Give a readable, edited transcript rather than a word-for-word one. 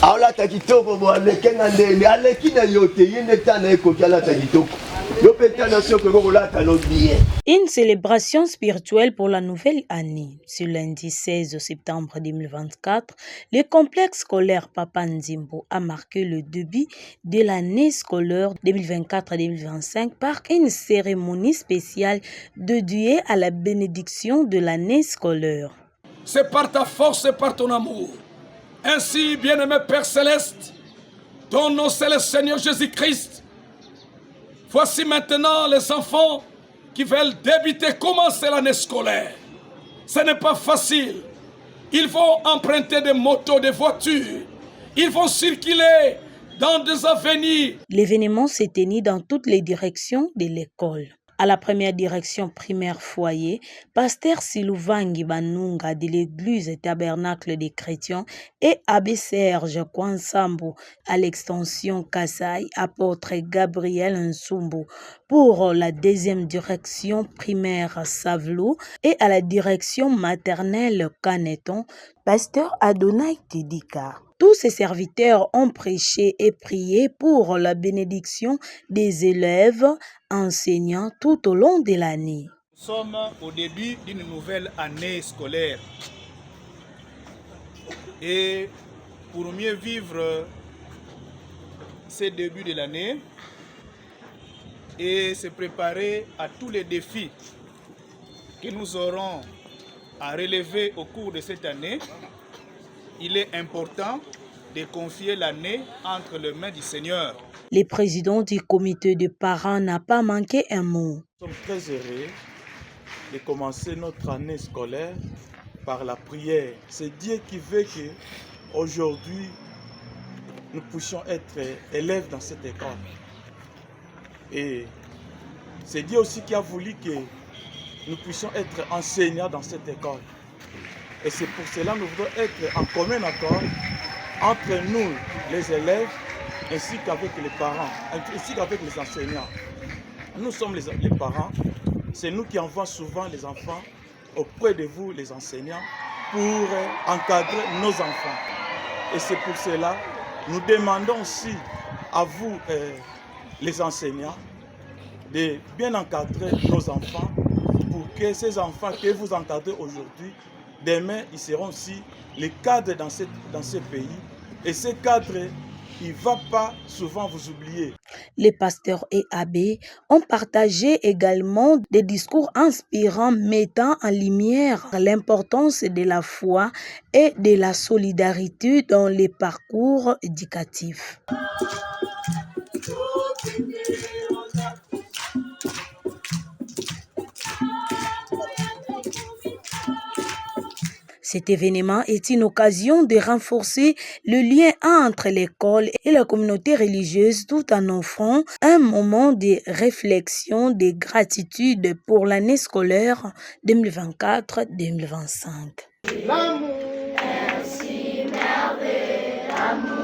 aolata kitoko bo aleke na ndenge aleki na yo te ye nde tana ekoki alata kitoko yo mpe tana soki okolata lobi ye. Une célébration spirituelle pour la nouvelle année. Ce lundi 16 septembre 2024, le complexe scolaire Papa Nzimbo a marqué le début de l'année scolaire 2024-2025 par une cérémonie spéciale dédiée à la bénédiction de l'année scolaire. C'est par ta force et par ton amour. Ainsi, bien-aimé Père Céleste, ton nom c'est le Seigneur Jésus-Christ. Voici maintenant les enfants qui veulent débuter, commencer l'année scolaire. Ce n'est pas facile. Ils vont emprunter des motos, des voitures. Ils vont circuler dans des avenues. L'événement s'est tenu dans toutes les directions de l'école. À la première direction primaire foyer, pasteur Silouvangi Banunga de l'église tabernacle des chrétiens et abbé Serge Kwansambo à l'extension Kassai, apôtre Gabriel Nsumbo pour la deuxième direction primaire Savlou et à la direction maternelle Caneton, pasteur Adonai Tidika. Tous ces serviteurs ont prêché et prié pour la bénédiction des élèves, enseignants tout au long de l'année. Nous sommes au début d'une nouvelle année scolaire. Et pour mieux vivre ces débuts de l'année et se préparer à tous les défis que nous aurons à relever au cours de cette année, il est important de confier l'année entre les mains du Seigneur. Le président du comité de parents n'a pas manqué un mot. Nous sommes très heureux de commencer notre année scolaire par la prière. C'est Dieu qui veut qu'aujourd'hui nous puissions être élèves dans cette école. Et c'est Dieu aussi qui a voulu que nous puissions être enseignants dans cette école. Et c'est pour cela que nous voulons être en commun accord entre nous, les élèves, ainsi qu'avec les parents, ainsi qu'avec les enseignants. Nous sommes les parents, c'est nous qui envoyons souvent les enfants auprès de vous, les enseignants, pour encadrer nos enfants. Et c'est pour cela que nous demandons aussi à vous, les enseignants, de bien encadrer nos enfants pour que ces enfants que vous encadrez aujourd'hui, demain, ils seront aussi les cadres dans ce pays. Et ces cadres, il ne va pas souvent vous oublier. Les pasteurs et abbés ont partagé également des discours inspirants mettant en lumière l'importance de la foi et de la solidarité dans les parcours éducatifs. Cet événement est une occasion de renforcer le lien entre l'école et la communauté religieuse tout en offrant un moment de réflexion, de gratitude pour l'année scolaire 2024-2025. L'amour est si merveilleux, l'amour.